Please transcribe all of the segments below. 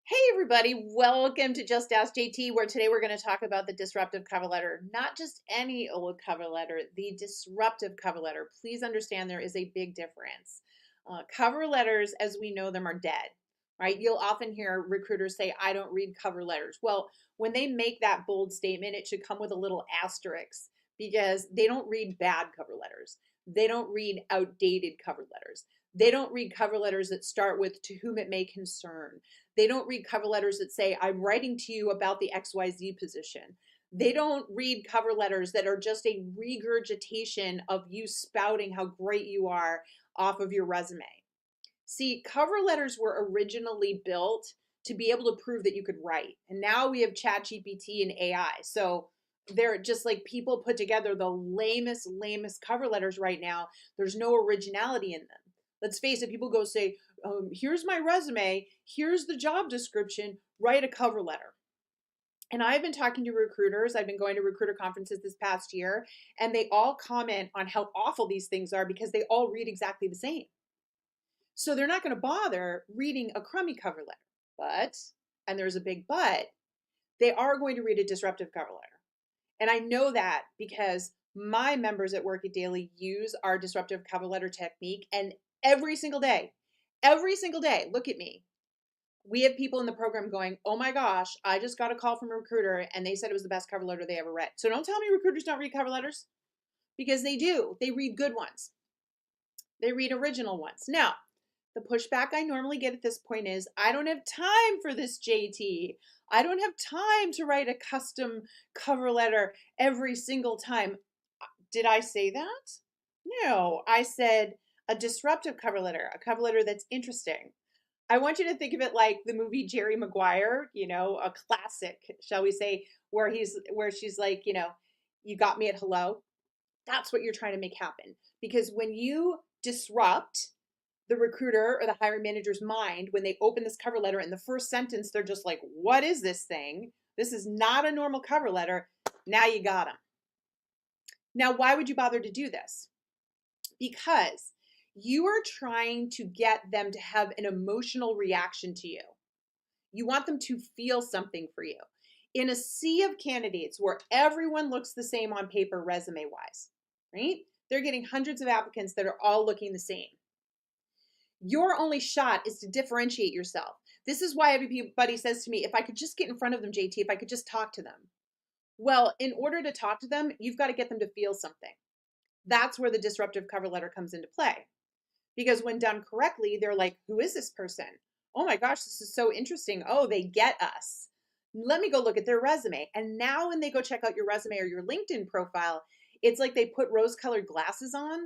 Hey everybody, welcome to Just Ask JT, where today we're going to talk about the disruptive cover letter. Not just any old cover letter, the disruptive cover letter. Please understand there is a big difference. Cover letters, as we know them, are dead, right? You'll often hear recruiters say, I don't read cover letters. Well, when they make that bold statement, it should come with a little asterisk because they don't read bad cover letters. They don't read outdated cover letters. They don't read cover letters that start with to whom it may concern. They don't read cover letters that say, I'm writing to you about the XYZ position. They don't read cover letters that are just a regurgitation of you spouting how great you are off of your resume. See, cover letters were originally built to be able to prove that you could write. And now we have ChatGPT and AI. So they're just like people put together the lamest cover letters right now. There's no originality in them. Let's face it, people go say, here's my resume, here's the job description, write a cover letter. And I've been talking to recruiters, I've been going to recruiter conferences this past year, and they all comment on how awful these things are because they all read exactly the same. So they're not going to bother reading a crummy cover letter. But, and there's a big but, they are going to read a disruptive cover letter. And I know that because my members at Work It Daily use our disruptive cover letter technique, and every single day, look at me. We have people in the program going, oh my gosh, I just got a call from a recruiter and they said it was the best cover letter they ever read. So don't tell me recruiters don't read cover letters, because they do. They read good ones. They read original ones. Now, the pushback I normally get at this point is, I don't have time for this, JT. I don't have time to write a custom cover letter every single time. Did I say that? No, I said a disruptive cover letter, a cover letter that's interesting. I want you to think of it like the movie Jerry Maguire, a classic, shall we say, where she's like, you got me at hello. That's what you're trying to make happen. Because when you disrupt the recruiter or the hiring manager's mind, when they open this cover letter in the first sentence, they're just like, what is this thing? This is not a normal cover letter. Now you got them. Now, why would you bother to do this? Because you are trying to get them to have an emotional reaction to you. You want them to feel something for you. In a sea of candidates where everyone looks the same on paper, resume wise, right? They're getting hundreds of applicants that are all looking the same. Your only shot is to differentiate yourself. This is why everybody says to me, if I could just get in front of them, JT, if I could just talk to them. Well, in order to talk to them, you've got to get them to feel something. That's where the disruptive cover letter comes into play. Because when done correctly, they're like, who is this person? Oh my gosh, this is so interesting. Oh, they get us. Let me go look at their resume. And now when they go check out your resume or your LinkedIn profile, it's like they put rose-colored glasses on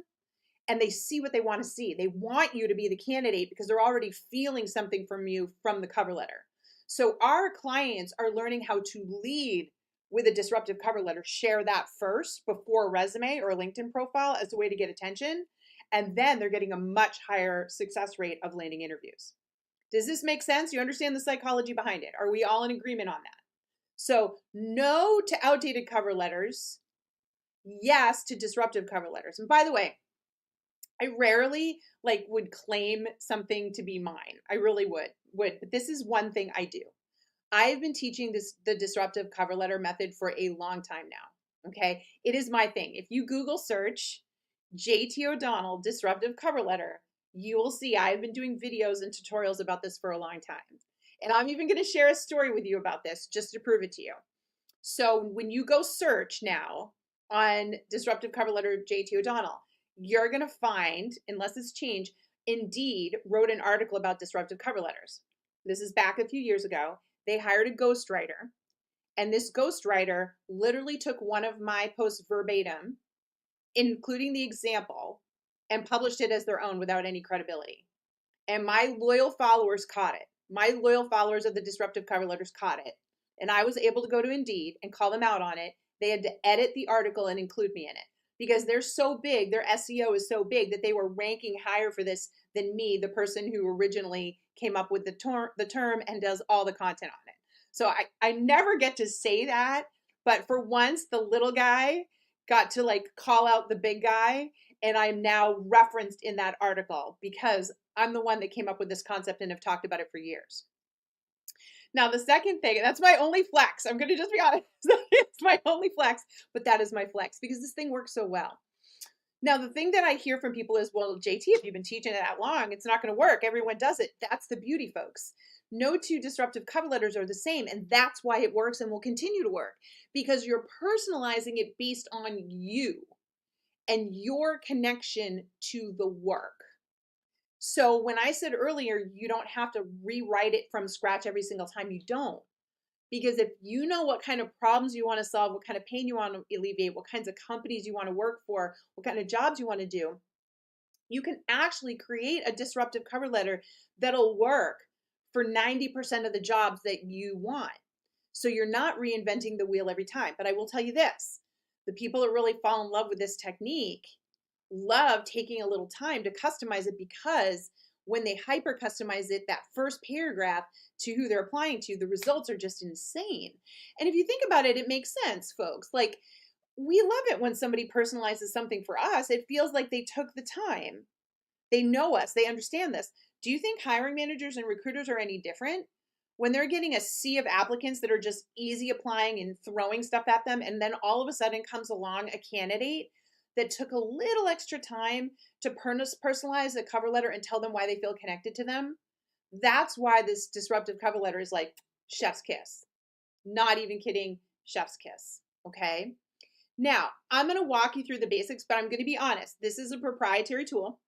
and they see what they want to see. They want you to be the candidate because they're already feeling something from you from the cover letter. So our clients are learning how to lead with a disruptive cover letter, share that first before a resume or a LinkedIn profile as a way to get attention. And then they're getting a much higher success rate of landing interviews. Does this make sense? You understand the psychology behind it? Are we all in agreement on that? So no to outdated cover letters. Yes to disruptive cover letters. And by the way, I rarely would claim something to be mine. I really would, but this is one thing I do. I've been teaching the disruptive cover letter method for a long time now. Okay. It is my thing. If you Google search JT O'Donnell disruptive cover letter, you will see I've been doing videos and tutorials about this for a long time. And I'm even going to share a story with you about this just to prove it to you. So when you go search now on disruptive cover letter JT O'Donnell, you're going to find, unless it's changed, Indeed wrote an article about disruptive cover letters. This is back a few years ago. They hired a ghostwriter, and this ghostwriter literally took one of my posts verbatim, including the example, and published it as their own without any credibility. And my loyal followers caught it. My loyal followers of the disruptive cover letters caught it. And I was able to go to Indeed and call them out on it. They had to edit the article and include me in it because they're so big, their SEO is so big that they were ranking higher for this than me, the person who originally came up with the term and does all the content on it. So I never get to say that, but for once the little guy got to call out the big guy, and I'm now referenced in that article because I'm the one that came up with this concept and have talked about it for years. Now, the second thing, that's my only flex. I'm going to just be honest. It's my only flex, but that is my flex because this thing works so well. Now, the thing that I hear from people is, well, JT, if you've been teaching it that long, it's not going to work. Everyone does it. That's the beauty, folks. No two disruptive cover letters are the same, and that's why it works and will continue to work because you're personalizing it based on you and your connection to the work. So when I said earlier, you don't have to rewrite it from scratch every single time, you don't. Because if you know what kind of problems you want to solve, what kind of pain you want to alleviate, what kinds of companies you want to work for, what kind of jobs you want to do, you can actually create a disruptive cover letter that'll work for 90% of the jobs that you want. So you're not reinventing the wheel every time. But I will tell you this, the people that really fall in love with this technique love taking a little time to customize it because when they hyper customize it, that first paragraph to who they're applying to, the results are just insane. And if you think about it, it makes sense, folks. Like, we love it when somebody personalizes something for us. It feels like they took the time. They know us, they understand this. Do you think hiring managers and recruiters are any different? When they're getting a sea of applicants that are just easy applying and throwing stuff at them, and then all of a sudden comes along a candidate that took a little extra time to personalize a cover letter and tell them why they feel connected to them. That's why this disruptive cover letter is like chef's kiss. Not even kidding, chef's kiss. Okay. Now, I'm going to walk you through the basics, but I'm going to be honest. This is a proprietary tool.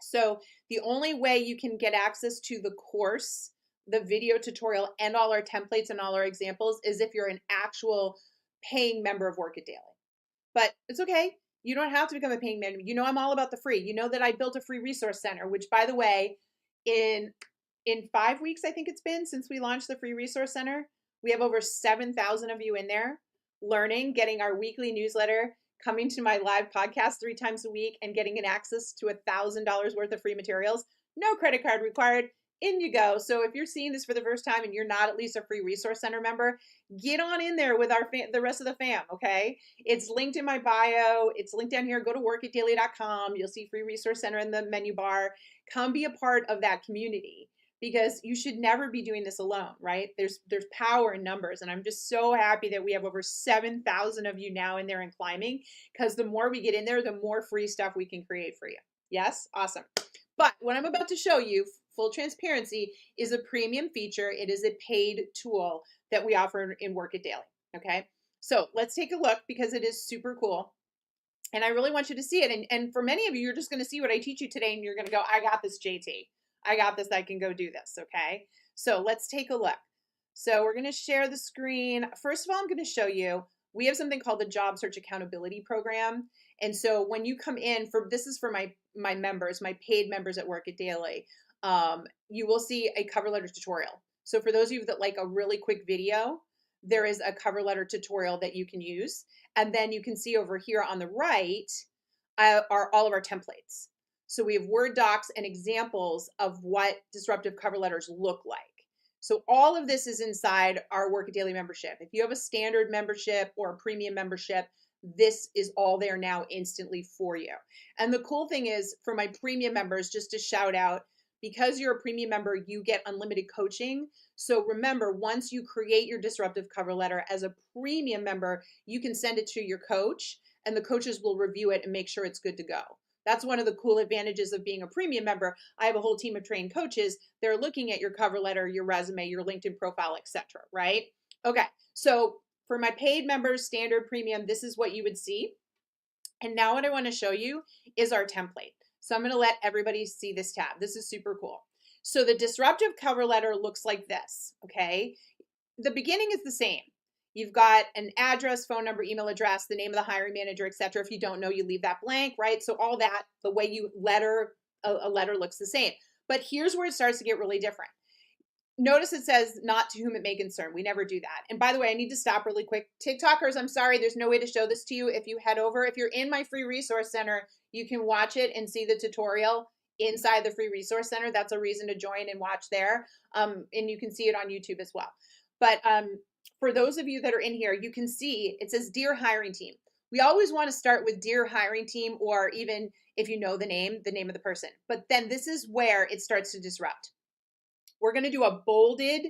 So the only way you can get access to the course, the video tutorial, and all our templates and all our examples is if you're an actual paying member of Work It Daily. But it's okay. You don't have to become a paying member. You know I'm all about the free. You know that I built a free resource center, which, by the way, in 5 weeks, I think it's been since we launched the free resource center, we have over 7,000 of you in there learning, getting our weekly newsletter, coming to my live podcast 3 times a week, and getting an access to $1,000 worth of free materials. No credit card required. In you go. So if you're seeing this for the first time and you're not at least a free resource center member, get on in there with the rest of the fam, okay? It's linked in my bio. It's linked down here. Go to workitdaily.com. You'll see free resource center in the menu bar. Come be a part of that community because you should never be doing this alone, right? There's power in numbers, and I'm just so happy that we have over 7,000 of you now in there and climbing because the more we get in there, the more free stuff we can create for you. Yes? Awesome. But what I'm about to show you, full transparency, is a premium feature. It is a paid tool that we offer in Work It Daily, okay? So let's take a look because it is super cool. And I really want you to see it. And for many of you, you're just going to see what I teach you today and you're going to go, I got this, JT. I got this. I can go do this, okay? So let's take a look. So we're going to share the screen. First of all, I'm going to show you, we have something called the Job Search Accountability Program. And so when you come in, this is for my members, my paid members at Work It Daily, you will see a cover letter tutorial. So for those of you that like a really quick video, there is a cover letter tutorial that you can use. And then you can see over here on the right are all of our templates. So we have Word docs and examples of what disruptive cover letters look like. So all of this is inside our Work It Daily membership. If you have a standard membership or a premium membership, this is all there now instantly for you. And the cool thing is for my premium members, just to shout out, because you're a premium member, you get unlimited coaching. So remember, once you create your disruptive cover letter as a premium member, you can send it to your coach and the coaches will review it and make sure it's good to go. That's one of the cool advantages of being a premium member. I have a whole team of trained coaches. They're looking at your cover letter, your resume, your LinkedIn profile, etc. Right? Okay. So for my paid members, standard, premium, this is what you would see. And now what I want to show you is our template. So I'm going to let everybody see this tab. This is super cool. So the disruptive cover letter looks like this, okay? The beginning is the same. You've got an address, phone number, email address, the name of the hiring manager, etc. If you don't know, you leave that blank, right? So all that, the way you a letter looks the same. But here's where it starts to get really different. Notice it says not to whom it may concern. We never do that. And by the way, I need to stop really quick. TikTokers, I'm sorry, there's no way to show this to you. If you head over, if you're in my free resource center, you can watch it and see the tutorial inside the free resource center. That's a reason to join and watch there. And you can see it on YouTube as well. But for those of you that are in here, you can see it says Dear Hiring Team. We always want to start with Dear Hiring Team, or even if you know the name of the person. But then this is where it starts to disrupt. We're going to do a bolded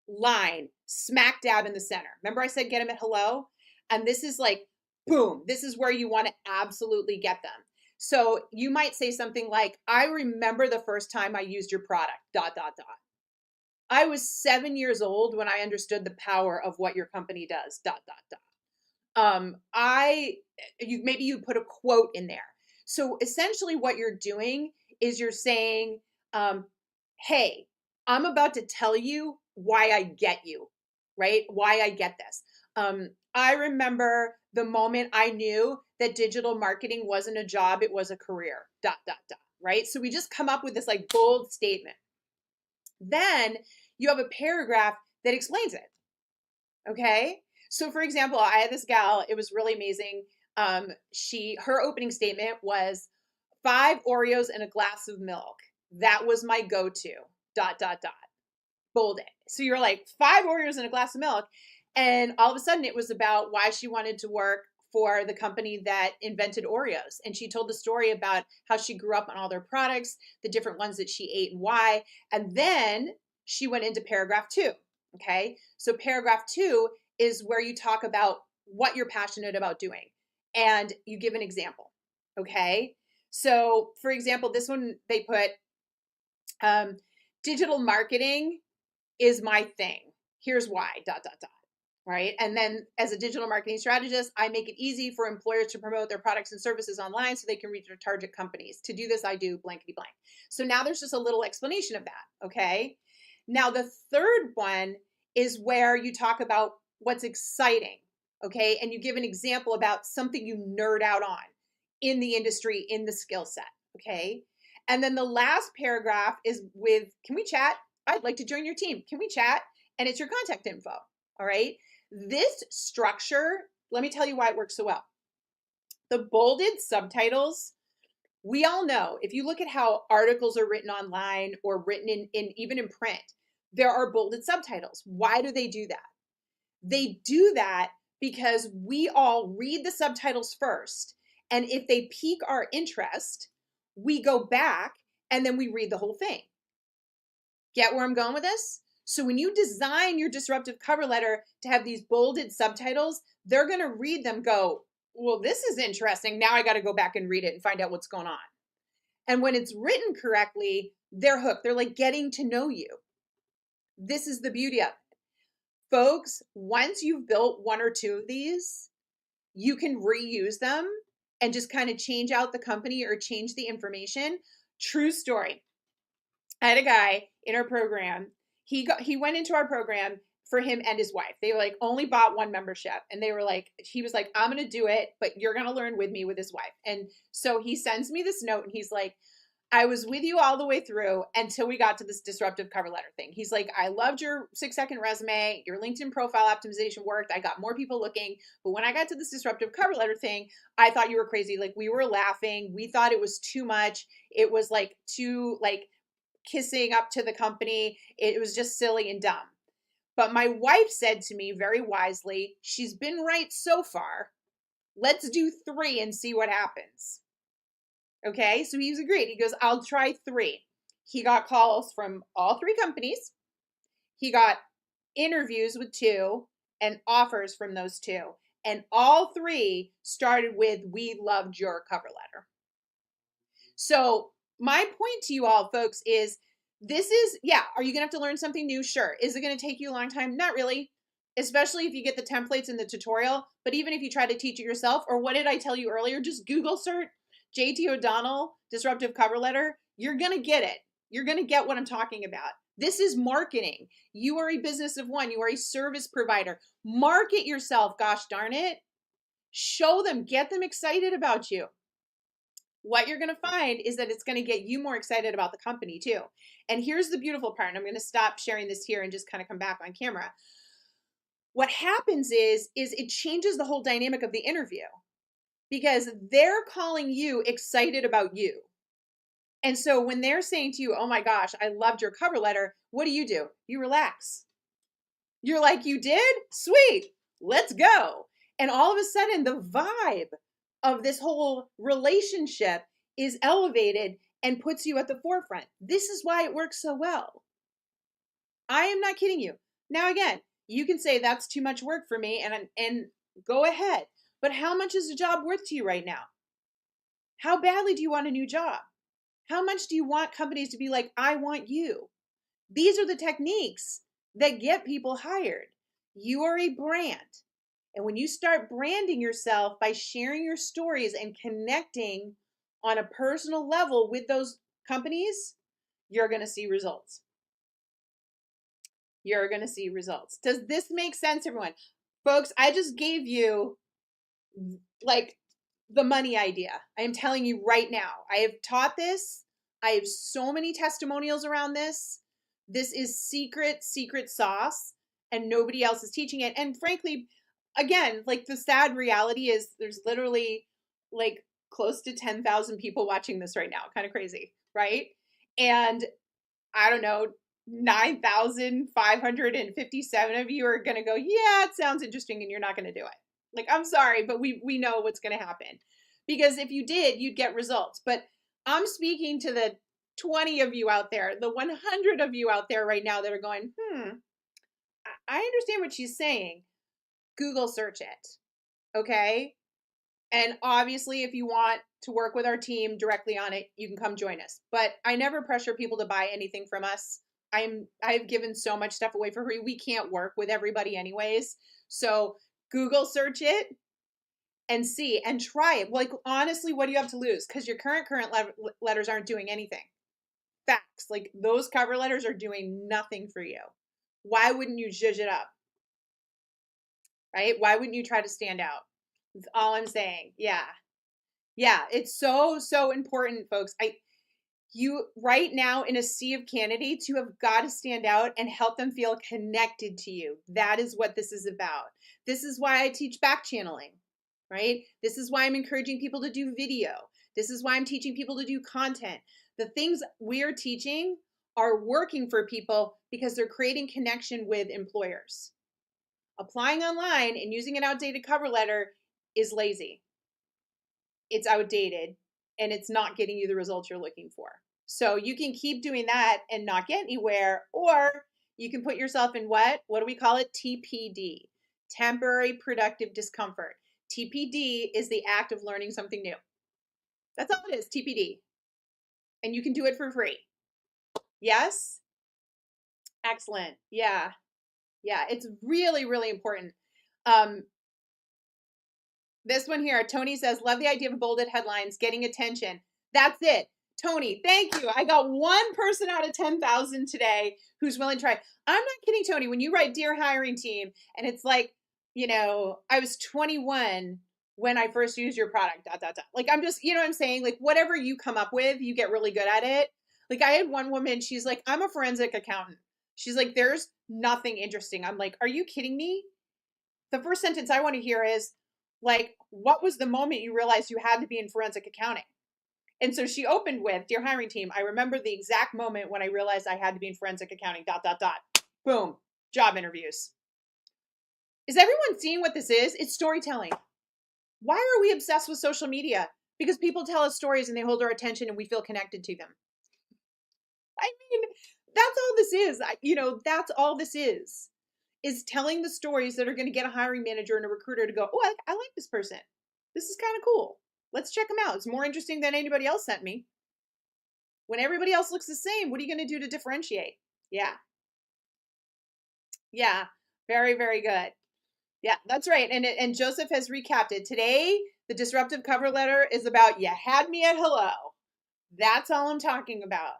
line smack dab in the center. Remember I said get them at hello? And this is like, boom, this is where you want to absolutely get them. So you might say something like, I remember the first time I used your product, dot, dot, dot. I was 7 years old when I understood the power of what your company does, dot, dot, dot. Maybe you put a quote in there. So essentially what you're doing is you're saying, hey, I'm about to tell you why I get you, right? Why I get this. I remember the moment I knew that digital marketing wasn't a job, it was a career, dot, dot, dot, right? So we just come up with this like bold statement. Then you have a paragraph that explains it. Okay. So for example, I had this gal, it was really amazing. Her opening statement was 5 Oreos and a glass of milk. That was my go-to, dot, dot, dot. Bold it. So you're like 5 Oreos and a glass of milk. And all of a sudden it was about why she wanted to work for the company that invented Oreos. And she told the story about how she grew up on all their products, the different ones that she ate and why. And then she went into paragraph 2. Okay. So paragraph 2 is where you talk about what you're passionate about doing and you give an example. Okay. So for example, this one they put, digital marketing is my thing. Here's why, dot, dot, dot. Right. And then as a digital marketing strategist, I make it easy for employers to promote their products and services online so they can reach their target companies. To do this, I do blankety blank. So now there's just a little explanation of that. Okay. Now the third one is where you talk about what's exciting. Okay. And you give an example about something you nerd out on in the industry, in the skill set. Okay. And then the last paragraph is with, can we chat? I'd like to join your team. Can we chat? And it's your contact info. All right. This structure, let me tell you why it works so well. The bolded subtitles, we all know, if you look at how articles are written online or written in even in print, there are bolded subtitles. Why do they do that? They do that because we all read the subtitles first. And if they pique our interest, we go back and then we read the whole thing. Get where I'm going with this? So when you design your disruptive cover letter to have these bolded subtitles, they're going to read them, go, well, this is interesting. Now I got to go back and read it and find out what's going on. And when it's written correctly, they're hooked. They're like getting to know you. This is the beauty of it. Folks, once you've built 1 or 2 of these, you can reuse them and just kind of change out the company or change the information. True story. I had a guy in our program. He went into our program for him and his wife. They like only bought 1 membership and they were like, he was like, I'm going to do it, but you're going to learn with me with his wife. And so he sends me this note and he's like, I was with you all the way through until we got to this disruptive cover letter thing. He's like, I loved your 6-second resume. Your LinkedIn profile optimization worked. I got more people looking. But when I got to this disruptive cover letter thing, I thought you were crazy. Like we were laughing. We thought it was too much. It was like too like kissing up to the company. It was just silly and dumb. But my wife said to me very wisely, she's been right so far. Let's do 3 and see what happens. Okay, so he's agreed. He goes, I'll try 3. He got calls from all 3 companies. He got interviews with 2 and offers from those 2. And all 3 started with, we loved your cover letter. So my point to you all, folks, is this is, yeah, are you going to have to learn something new? Sure. Is it going to take you a long time? Not really, especially if you get the templates in the tutorial. But even if you try to teach it yourself, or what did I tell you earlier? Just Google search JT O'Donnell, disruptive cover letter. You're going to get it. You're going to get what I'm talking about. This is marketing. You are a business of one. You are a service provider. Market yourself, gosh darn it. Show them, get them excited about you. What you're going to find is that it's going to get you more excited about the company too. And here's the beautiful part. And I'm going to stop sharing this here and just kind of come back on camera. What happens is it changes the whole dynamic of the interview because they're calling you excited about you. And so when they're saying to you, oh my gosh, I loved your cover letter, what do? You relax. You're like, you did? Sweet. Let's go. And all of a sudden the vibe of this whole relationship is elevated and puts you at the forefront. This is why it works so well. I am not kidding you. Now, again, you can say that's too much work for me and go ahead. But how much is a job worth to you right now? How badly do you want a new job? How much do you want companies to be like, I want you? These are the techniques that get people hired. You are a brand. And when you start branding yourself by sharing your stories and connecting on a personal level with those companies, you're going to see results. You're going to see results. Does this make sense, everyone? Folks, I just gave you like the money idea. I am telling you right now. I have taught this. I have so many testimonials around this. This is secret sauce, and nobody else is teaching it. And frankly, again, like the sad reality is there's literally like close to 10,000 people watching this right now. Kind of crazy, right? And I don't know, 9,557 of you are going to go, yeah, it sounds interesting, and you're not going to do it. Like, I'm sorry, but we know what's going to happen. Because if you did, you'd get results. But I'm speaking to the 20 of you out there, the 100 of you out there right now that are going, I understand what she's saying. Google search it. Okay? And obviously, if you want to work with our team directly on it, you can come join us. But I never pressure people to buy anything from us. I've given so much stuff away for free. We can't work with everybody anyways. So Google search it and see and try it. Like, honestly, what do you have to lose? Because your current letters aren't doing anything. Facts. Like, those cover letters are doing nothing for you. Why wouldn't you zhuzh it up? Right? Why wouldn't you try to stand out? That's all I'm saying. Yeah. Yeah. It's so important, folks. You right now in a sea of candidates, you have got to stand out and help them feel connected to you. That is what this is about. This is why I teach back channeling, right? This is why I'm encouraging people to do video. This is why I'm teaching people to do content. The things we're teaching are working for people because they're creating connection with employers. Applying online and using an outdated cover letter is lazy. It's outdated and it's not getting you the results you're looking for. So you can keep doing that and not get anywhere, or you can put yourself in what do we call it? TPD, temporary productive discomfort. TPD is the act of learning something new. That's all it is, TPD. And you can do it for free. Yes? Excellent. Yeah. Yeah, it's really, really important. This one here, Tony says, love the idea of bolded headlines, getting attention. That's it. Tony, thank you. I got one person out of 10,000 today who's willing to try. I'm not kidding, Tony. When you write Dear Hiring Team, and it's like, I was 21 when I first used your product, ... Like, I'm just, you know what I'm saying? Like, whatever you come up with, you get really good at it. Like, I had one woman, she's like, I'm a forensic accountant. She's like, there's nothing interesting. I'm like, are you kidding me? The first sentence I want to hear is, like, what was the moment you realized you had to be in forensic accounting? And so she opened with, Dear Hiring Team, I remember the exact moment when I realized I had to be in forensic accounting, ... Boom, job interviews. Is everyone seeing what this is? It's storytelling. Why are we obsessed with social media? Because people tell us stories and they hold our attention and we feel connected to them. I mean, that's all this is. That's all this is telling the stories that are going to get a hiring manager and a recruiter to go, oh, I like this person. This is kind of cool. Let's check them out. It's more interesting than anybody else sent me. When everybody else looks the same, what are you going to do to differentiate? Yeah. Yeah. Very, very good. Yeah, that's right. And Joseph has recapped it. Today, the disruptive cover letter is about, you had me at hello. That's all I'm talking about.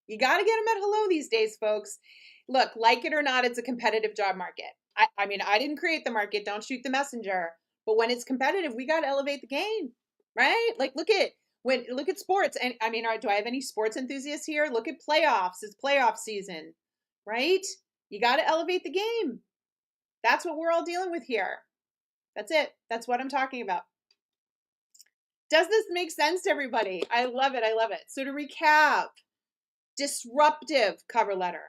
You got to get them at hello these days, folks. Look, like it or not, it's a competitive job market. I mean, I didn't create the market. Don't shoot the messenger. But when it's competitive, we got to elevate the game, right? Like, look at sports. And I mean, do I have any sports enthusiasts here? Look at playoffs. It's playoff season, right? You got to elevate the game. That's what we're all dealing with here. That's it. That's what I'm talking about. Does this make sense to everybody? I love it. I love it. So to recap, disruptive cover letter.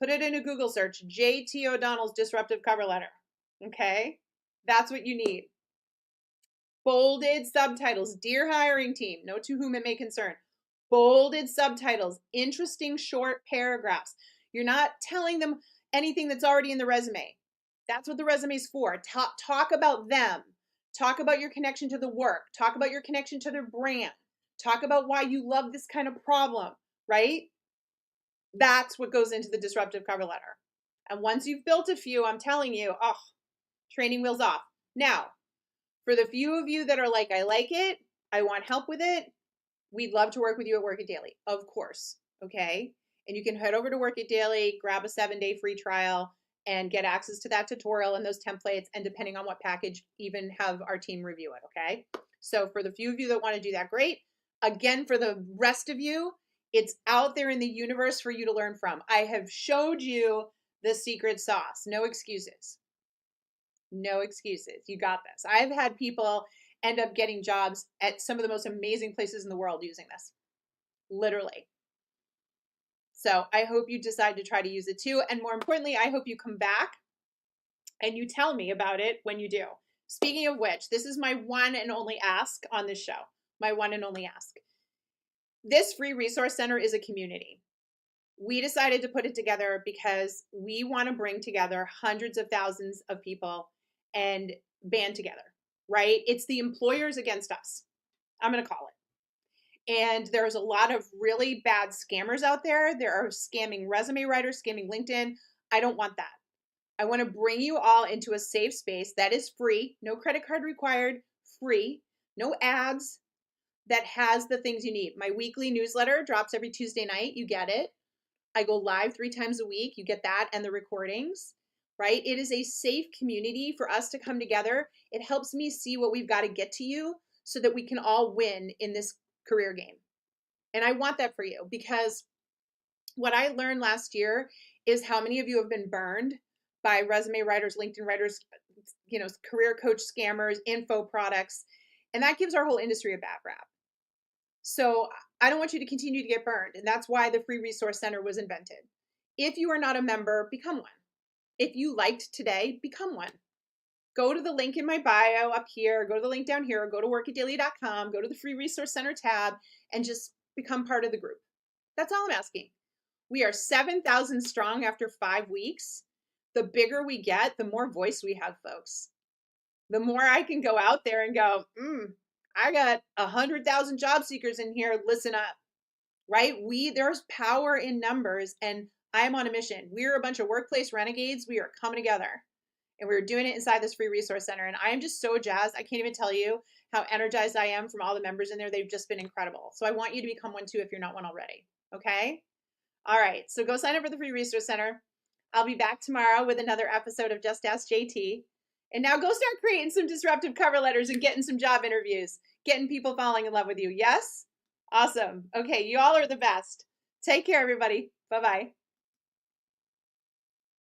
Put it in a Google search, J.T. O'Donnell's disruptive cover letter. Okay? That's what you need. Bolded subtitles, Dear Hiring Team, know to whom it may concern. Bolded subtitles, interesting short paragraphs. You're not telling them anything that's already in the resume. That's what the resume is for. Talk about them. Talk about your connection to the work. Talk about your connection to their brand. Talk about why you love this kind of problem, right? That's what goes into the disruptive cover letter. And once you've built a few, I'm telling you, oh, training wheels off. Now, for the few of you that are like, I like it, I want help with it, we'd love to work with you at Work It Daily, of course, okay? And you can head over to Work It Daily, grab a 7-day free trial, and get access to that tutorial and those templates, and depending on what package, even have our team review it, okay? So for the few of you that want to do that, great. Again, for the rest of you, it's out there in the universe for you to learn from. I have showed you the secret sauce. No excuses. No excuses. You got this. I've had people end up getting jobs at some of the most amazing places in the world using this. Literally. So I hope you decide to try to use it too. And more importantly, I hope you come back and you tell me about it when you do. Speaking of which, this is my one and only ask on this show. My one and only ask. This free resource center is a community. We decided to put it together because we want to bring together hundreds of thousands of people and band together, right? It's the employers against us, I'm going to call it. And there's a lot of really bad scammers out there. There are scamming resume writers, scamming LinkedIn. I don't want that. I want to bring you all into a safe space that is free, no credit card required, free, no ads, that has the things you need. My weekly newsletter drops every Tuesday night. You get it. I go live 3 times a week. You get that and the recordings, right? It is a safe community for us to come together. It helps me see what we've got to get to you so that we can all win in this career game. And I want that for you, because what I learned last year is how many of you have been burned by resume writers, LinkedIn writers, career coach scammers, info products, and that gives our whole industry a bad rap. So I don't want you to continue to get burned. And that's why the free resource center was invented. If you are not a member, become one. If you liked today, become one. Go to the link in my bio up here, go to the link down here, go to workitdaily.com, go to the free resource center tab, and just become part of the group. That's all I'm asking. We are 7,000 strong after 5 weeks. The bigger we get, the more voice we have, folks. The more I can go out there and go, I got 100,000 job seekers in here. Listen up, right? There's power in numbers, and I'm on a mission. We're a bunch of workplace renegades. We are coming together, and we're doing it inside this free resource center. And I am just so jazzed. I can't even tell you how energized I am from all the members in there. They've just been incredible. So I want you to become one too if you're not one already. Okay. All right. So go sign up for the free resource center. I'll be back tomorrow with another episode of Just Ask JT. And now go start creating some disruptive cover letters and getting some job interviews, getting people falling in love with you. Yes? Awesome. Okay, you all are the best. Take care, everybody. Bye-bye.